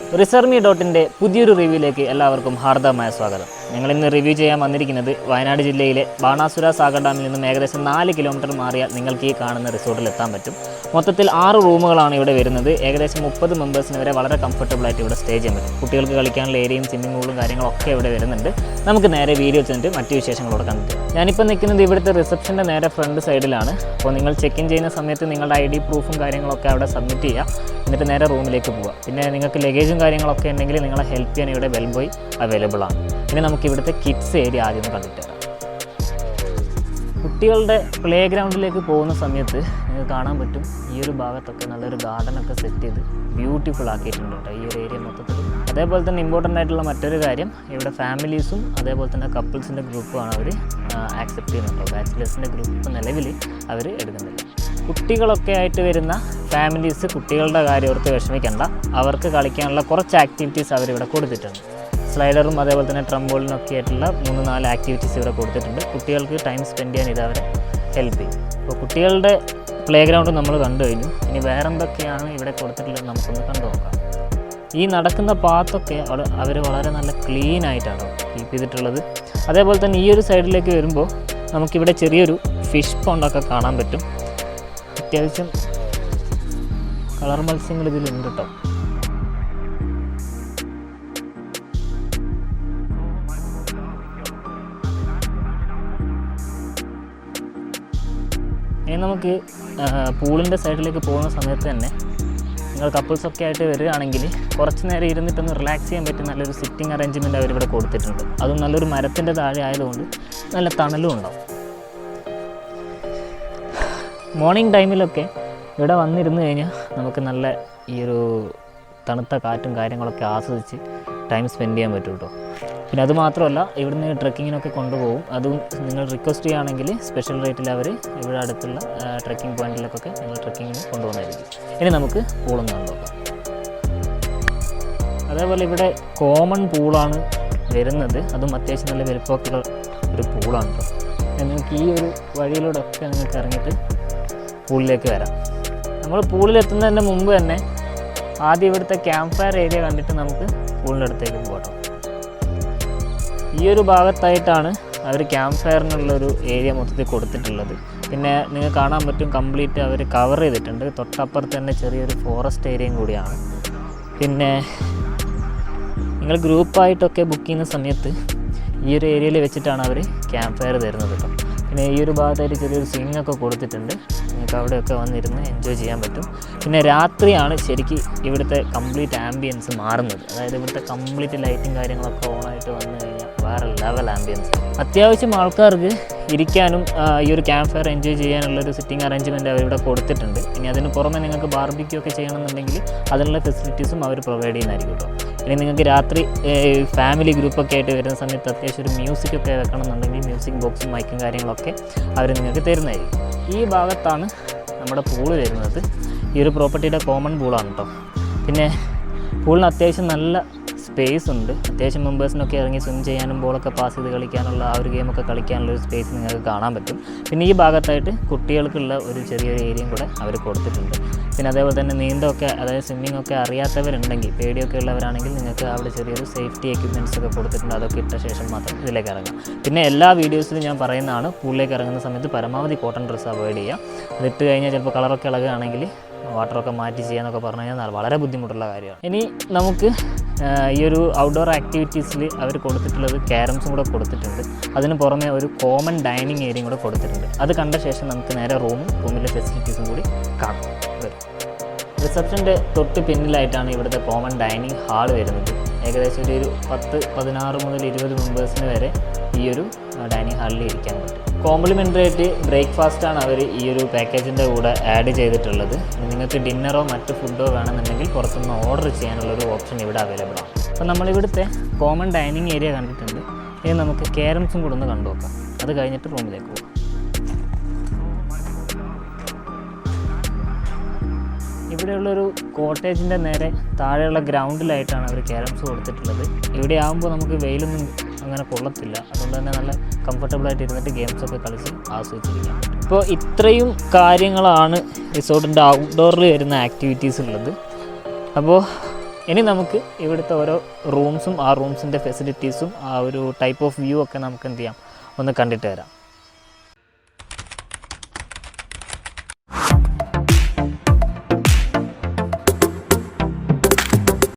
റിസർമി.ന്റെ പുതിയൊരു റിവ്യൂയിലേക്ക് എല്ലാവർക്കും ഹാർദവമായ സ്വാഗതം. ഞങ്ങൾ ഇന്ന് റിവ്യൂ ചെയ്യാൻ വന്നിരിക്കുന്നത് വയനാട് ജില്ലയിലെ ബാണാസുര സാഗർ ഡാമിൽ നിന്നും ഏകദേശം 4 കിലോമീറ്റർ മാറിയാൽ നിങ്ങൾക്ക് ഈ കാണുന്ന റിസോർട്ടിൽ എത്താൻ പറ്റും. മൊത്തത്തിൽ 6 റൂമുകളാണ് ഇവിടെ വരുന്നത്. ഏകദേശം 30 മെമ്പേഴ്സിന് വരെ വളരെ കംഫർട്ടബിൾ ആയിട്ട് ഇവിടെ സ്റ്റേ ചെയ്യാൻ പറ്റും. കുട്ടികൾക്ക് കളിക്കാനുള്ള ഏരിയയും സ്വിമ്മിംഗ് പൂളും കാര്യങ്ങളൊക്കെ ഇവിടെ വരുന്നുണ്ട്. നമുക്ക് നേരെ വീഡിയോ ചെന്നിട്ട് മറ്റു വിശേഷങ്ങളോട് കണ്ടിട്ട് ഞാനിപ്പോൾ നിൽക്കുന്നത് ഇവിടുത്തെ റിസപ്ഷൻ്റെ നേരെ ഫ്രണ്ട് സൈഡിലാണ്. അപ്പോൾ നിങ്ങൾ ചെക്ക് ഇൻ ചെയ്യുന്ന സമയത്ത് നിങ്ങളുടെ ID പ്രൂഫും കാര്യങ്ങളൊക്കെ അവിടെ സബ്മിറ്റ് ചെയ്യുക. എന്നിട്ട് നേരെ റൂമിലേക്ക് പോവുക. പിന്നെ നിങ്ങൾക്ക് ലഗേജും കാര്യങ്ങളൊക്കെ ഉണ്ടെങ്കിൽ നിങ്ങളെ ഹെൽപ്പ് ചെയ്യാൻ ഇവിടെ വെൽ ബോയ് അവൈലബിൾ ആണ്. ഇനി നമുക്ക് ഇവിടുത്തെ കിഡ്സ് ഏരിയ ആദ്യം കണ്ടിട്ട് വരാം. കുട്ടികളുടെ പ്ലേ ഗ്രൗണ്ടിലേക്ക് പോകുന്ന സമയത്ത് നിങ്ങൾക്ക് കാണാൻ പറ്റും ഈ ഒരു ഭാഗത്തൊക്കെ നല്ലൊരു ഗാർഡനൊക്കെ സെറ്റ് ചെയ്ത് ബ്യൂട്ടിഫുൾ ആക്കിയിട്ടുണ്ട് കേട്ടോ ഈ ഒരു ഏരിയ മൊത്തത്തിൽ. അതേപോലെ തന്നെ ഇമ്പോർട്ടൻ്റ് ആയിട്ടുള്ള മറ്റൊരു കാര്യം, ഇവിടെ ഫാമിലീസും അതേപോലെ തന്നെ കപ്പിൾസിൻ്റെ ഗ്രൂപ്പുമാണ് അവർ ആക്സെപ്റ്റ് ചെയ്യുന്നുണ്ടോ. ബാച്ചിലേഴ്സിൻ്റെ ഗ്രൂപ്പ് നിലവിൽ അവർ എടുക്കുന്നില്ല. കുട്ടികളൊക്കെ ആയിട്ട് വരുന്ന ഫാമിലീസ് കുട്ടികളുടെ കാര്യം ഓർത്ത് വിഷമിക്കേണ്ട. അവർക്ക് കളിക്കാനുള്ള കുറച്ച് ആക്ടിവിറ്റീസ് അവരിവിടെ കൊടുത്തിട്ടുണ്ട്. സ്ലൈഡറും അതേപോലെ തന്നെ ട്രംബോളിനൊക്കെ ആയിട്ടുള്ള 3-4 ആക്ടിവിറ്റീസ് ഇവിടെ കൊടുത്തിട്ടുണ്ട്. കുട്ടികൾക്ക് ടൈം സ്പെൻഡ് ചെയ്യാൻ ഇത് അവരെ ഹെൽപ്പ് ചെയ്യും. അപ്പോൾ കുട്ടികളുടെ പ്ലേ ഗ്രൗണ്ട് നമ്മൾ കണ്ടു കഴിഞ്ഞു. ഇനി വേറെ എന്തൊക്കെയാണ് ഇവിടെ കൊടുത്തിട്ടുള്ളത് നമുക്കൊന്ന് കണ്ടു നോക്കാം. ഈ നടക്കുന്ന പാത്തൊക്കെ അവർ വളരെ നല്ല ക്ലീൻ ആയിട്ടാണ് കീപ്പ് ചെയ്തിട്ടുള്ളത്. അതേപോലെ തന്നെ ഈ ഒരു സൈഡിലേക്ക് വരുമ്പോൾ നമുക്കിവിടെ ചെറിയൊരു ഫിഷ് പോണ്ടൊക്കെ കാണാൻ പറ്റും. അത്യാവശ്യം കളർ മത്സ്യങ്ങൾ ഇതിലുണ്ട് കേട്ടോ. ഇനി നമുക്ക് പൂളിൻ്റെ സൈഡിലേക്ക് പോകുന്ന സമയത്ത് തന്നെ നിങ്ങൾ കപ്പിൾസൊക്കെ ആയിട്ട് വരികയാണെങ്കിൽ കുറച്ച് നേരം ഇരുന്നിട്ടൊന്ന് റിലാക്സ് ചെയ്യാൻ പറ്റിയ നല്ലൊരു സിറ്റിംഗ് അറേഞ്ച്മെൻറ്റ് അവരിവിടെ കൊടുത്തിട്ടുണ്ട്. അതും നല്ലൊരു മരത്തിൻ്റെ താഴെ ആയതുകൊണ്ട് നല്ല തണലും ഉണ്ടാവും. മോർണിംഗ് ടൈമിലൊക്കെ ഇവിടെ വന്നിരുന്നു കഴിഞ്ഞാൽ നമുക്ക് നല്ല ഈ ഒരു തണുത്ത കാറ്റും കാര്യങ്ങളൊക്കെ ആസ്വദിച്ച് ടൈം സ്പെൻഡ് ചെയ്യാൻ പറ്റും കേട്ടോ. പിന്നെ അതുമാത്രമല്ല ഇവിടുന്ന് ട്രെക്കിങ്ങിനൊക്കെ കൊണ്ടുപോകും. അതും നിങ്ങൾ റിക്വസ്റ്റ് ചെയ്യുകയാണെങ്കിൽ സ്പെഷ്യൽ റേറ്റിൽ അവർ ഇവിടെ അടുത്തുള്ള ട്രെക്കിംഗ് പോയിന്റിലേക്കൊക്കെ നിങ്ങൾ ട്രെക്കിങ്ങിന് കൊണ്ടുപോകുന്നതായിരിക്കും. ഇനി നമുക്ക് പൂളൊന്ന് കണ്ടുനോക്കാം. അതേപോലെ ഇവിടെ കോമൺ പൂളാണ് വരുന്നത്. അതും അത്യാവശ്യം നല്ല വലുപ്പമൊക്കെ ഒരു പൂളാണ് കേട്ടോ. നിങ്ങൾക്ക് ഈ ഒരു വഴിയിലൂടെ ഒക്കെ നിങ്ങൾക്ക് ഇറങ്ങിയിട്ട് പൂളിലേക്ക് വരാം. നമ്മൾ പൂളിലെത്തുന്നതിൻ്റെ മുമ്പ് തന്നെ ആദ്യം ഇവിടുത്തെ ക്യാമ്പ് ഫയർ ഏരിയ കണ്ടിട്ട് നമുക്ക് പൂളിൻ്റെ അടുത്തേക്ക് പോകട്ടോ. ഈ ഒരു ഭാഗത്തായിട്ടാണ് അവർ ക്യാമ്പ് ഫയറിനുള്ളൊരു ഏരിയ മൊത്തത്തിൽ കൊടുത്തിട്ടുള്ളത്. പിന്നെ നിങ്ങൾക്ക് കാണാൻ പറ്റും കംപ്ലീറ്റ് അവർ കവർ ചെയ്തിട്ടുണ്ട്. തൊട്ടപ്പുറത്ത് തന്നെ ചെറിയൊരു ഫോറസ്റ്റ് ഏരിയയും കൂടിയാണ്. പിന്നെ നിങ്ങൾ ഗ്രൂപ്പായിട്ടൊക്കെ ബുക്ക് ചെയ്യുന്ന സമയത്ത് ഈ ഒരു ഏരിയയിൽ വെച്ചിട്ടാണ് അവർ ക്യാമ്പ് ഫയർ തരുന്നത് കേട്ടോ. പിന്നെ ഈ ഒരു ഭാഗത്തായിട്ട് ചെറിയൊരു സ്വിങ് ഒക്കെ കൊടുത്തിട്ടുണ്ട്. നിങ്ങൾക്ക് അവിടെയൊക്കെ വന്നിരുന്ന് എൻജോയ് ചെയ്യാൻ പറ്റും. പിന്നെ രാത്രിയാണ് ശരിക്കും ഇവിടുത്തെ കംപ്ലീറ്റ് ആംബിയൻസ് മാറുന്നത്. അതായത് ഇവിടുത്തെ കംപ്ലീറ്റ് ലൈറ്റും കാര്യങ്ങളൊക്കെ ഓണായിട്ട് വന്നു കഴിഞ്ഞാൽ വേറെ ലെവൽ ആംബിയൻസ്. അത്യാവശ്യം ആൾക്കാർക്ക് ഇരിക്കാനും ഈ ഒരു ക്യാമ്പ് ഫയർ എൻജോയ് ചെയ്യാനുള്ളൊരു സിറ്റിംഗ് അറേഞ്ച്മെൻറ്റ് അവരിവിടെ കൊടുത്തിട്ടുണ്ട്. ഇനി അതിന് പുറമെ നിങ്ങൾക്ക് ബാർബിക്യൂ ഒക്കെ ചെയ്യണമെന്നുണ്ടെങ്കിൽ അതിനുള്ള ഫെസിലിറ്റീസും അവർ പ്രൊവൈഡ് ചെയ്യുന്നതായിരിക്കും കേട്ടോ. ഇനി നിങ്ങൾക്ക് രാത്രി ഫാമിലി ഗ്രൂപ്പൊക്കെ ആയിട്ട് വരുന്ന സമയത്ത് അത്യാവശ്യം ഒരു മ്യൂസിക്കൊക്കെ വെക്കണമെന്നുണ്ടെങ്കിൽ മ്യൂസിക് ബോക്സും മൈക്കും കാര്യങ്ങളൊക്കെ അവർ നിങ്ങൾക്ക് തരുന്നതായിരിക്കും. ഈ ഭാഗത്താണ് നമ്മുടെ പൂള് വരുന്നത്. ഈ ഒരു പ്രോപ്പർട്ടിയുടെ കോമൺ പൂളാണ് കേട്ടോ. പിന്നെ പൂളിന് അത്യാവശ്യം നല്ല സ്പേസ് ഉണ്ട്. അത്യാവശ്യം മെമ്പേഴ്സിനൊക്കെ ഇറങ്ങി സ്വിം ചെയ്യാനും ബോളൊക്കെ പാസ് ചെയ്ത് കളിക്കാനുള്ള ആ ഒരു ഗെയിമൊക്കെ കളിക്കാനുള്ള ഒരു സ്പേസ് നിങ്ങൾക്ക് കാണാൻ പറ്റും. പിന്നെ ഈ ഭാഗത്തായിട്ട് കുട്ടികൾക്കുള്ള ഒരു ചെറിയൊരു ഏരിയയും കൂടെ അവർ കൊടുത്തിട്ടുണ്ട്. പിന്നെ അതേപോലെ തന്നെ നീന്തമൊക്കെ അതായത് സ്വിമ്മിംഗ് ഒക്കെ അറിയാത്തവരുണ്ടെങ്കിൽ പേടിയൊക്കെ ഉള്ളവരാണെങ്കിൽ നിങ്ങൾക്ക് അവിടെ ചെറിയൊരു സേഫ്റ്റി എക്യുപ്മെൻറ്റ്സ് ഒക്കെ കൊടുത്തിട്ടുണ്ട്. അതൊക്കെ ഇട്ട ശേഷം മാത്രം ഇതിലേക്ക് ഇറങ്ങാം. പിന്നെ എല്ലാ വീഡിയോസിലും ഞാൻ പറയുന്നതാണ് പൂളിലേക്ക് ഇറങ്ങുന്ന സമയത്ത് പരമാവധി കോട്ടൺ ഡ്രസ്സ് അവോയ്ഡ് ചെയ്യുക. അതിട്ട് കഴിഞ്ഞാൽ ചിലപ്പോൾ കളറൊക്കെ ഇളകുകയാണെങ്കിൽ വാട്ടറൊക്കെ മാറ്റി ചെയ്യാനൊക്കെ പറഞ്ഞു കഴിഞ്ഞാൽ വളരെ ബുദ്ധിമുട്ടുള്ള കാര്യമാണ്. ഇനി നമുക്ക് ഈ ഒരു ഔട്ട്ഡോർ ആക്ടിവിറ്റീസിൽ അവർ കൊടുത്തിട്ടുള്ളത് ക്യാരംസും കൂടെ കൊടുത്തിട്ടുണ്ട്. അതിന് പുറമെ ഒരു കോമൺ ഡൈനിങ് ഏരിയയും കൂടെ കൊടുത്തിട്ടുണ്ട്. അത് കണ്ട ശേഷം നമുക്ക് നേരെ റൂമിലെ ഫെസിലിറ്റീസും കൂടി കാണാം. റിസപ്ഷൻ്റെ തൊട്ട് പിന്നിലായിട്ടാണ് ഇവിടുത്തെ കോമൺ ഡൈനിങ് ഹാൾ വരുന്നത്. ഏകദേശം ഒരു 10-16 മുതൽ 20 മെമ്പേഴ്സിന് വരെ ഈ ഒരു ഡൈനിങ് ഹാളിൽ ഇരിക്കാൻ പറ്റും. കോംപ്ലിമെൻ്ററി ആയിട്ട് ബ്രേക്ക്ഫാസ്റ്റാണ് അവർ ഈ ഒരു പാക്കേജിൻ്റെ കൂടെ ആഡ് ചെയ്തിട്ടുള്ളത്. നിങ്ങൾക്ക് ഡിന്നറോ മറ്റ് ഫുഡോ വേണമെന്നുണ്ടെങ്കിൽ പുറത്തുനിന്ന് ഓർഡർ ചെയ്യാനുള്ളൊരു ഓപ്ഷൻ ഇവിടെ അവൈലബിൾ ആണ്. അപ്പോൾ നമ്മളിവിടുത്തെ കോമൺ ഡൈനിങ് ഏരിയ കണ്ടിട്ടുണ്ട്. ഇനി നമുക്ക് ക്യാരംസും കൂടെ ഒന്ന് കണ്ടു നോക്കാം. അത് കഴിഞ്ഞിട്ട് റൂമിലേക്ക് പോകാം. ഇവിടെയുള്ളൊരു കോട്ടേജിൻ്റെ നേരെ താഴെയുള്ള ഗ്രൗണ്ടിലായിട്ടാണ് അവർ ക്യാരംസ് കൊടുത്തിട്ടുള്ളത്. ഇവിടെ ആകുമ്പോൾ നമുക്ക് വെയിലൊന്നും അങ്ങനെ കൊള്ളത്തില്ല. അതുകൊണ്ട് തന്നെ നല്ല കംഫർട്ടബിളായിട്ട് ഇരുന്നിട്ട് ഗെയിംസൊക്കെ കളിച്ച് ആസ്വദിച്ചിരിക്കാം. ഇപ്പോൾ ഇത്രയും കാര്യങ്ങളാണ് റിസോർട്ടിൻ്റെ ഔട്ട്ഡോറിൽ വരുന്ന ആക്ടിവിറ്റീസ് ഉള്ളത്. അപ്പോൾ ഇനി നമുക്ക് ഇവിടുത്തെ ഓരോ റൂംസും ആ റൂംസിൻ്റെ ഫെസിലിറ്റീസും ആ ഒരു ടൈപ്പ് ഓഫ് വ്യൂ ഒക്കെ നമുക്ക് എന്ത് ചെയ്യാം ഒന്ന് കണ്ടിട്ട് വരാം.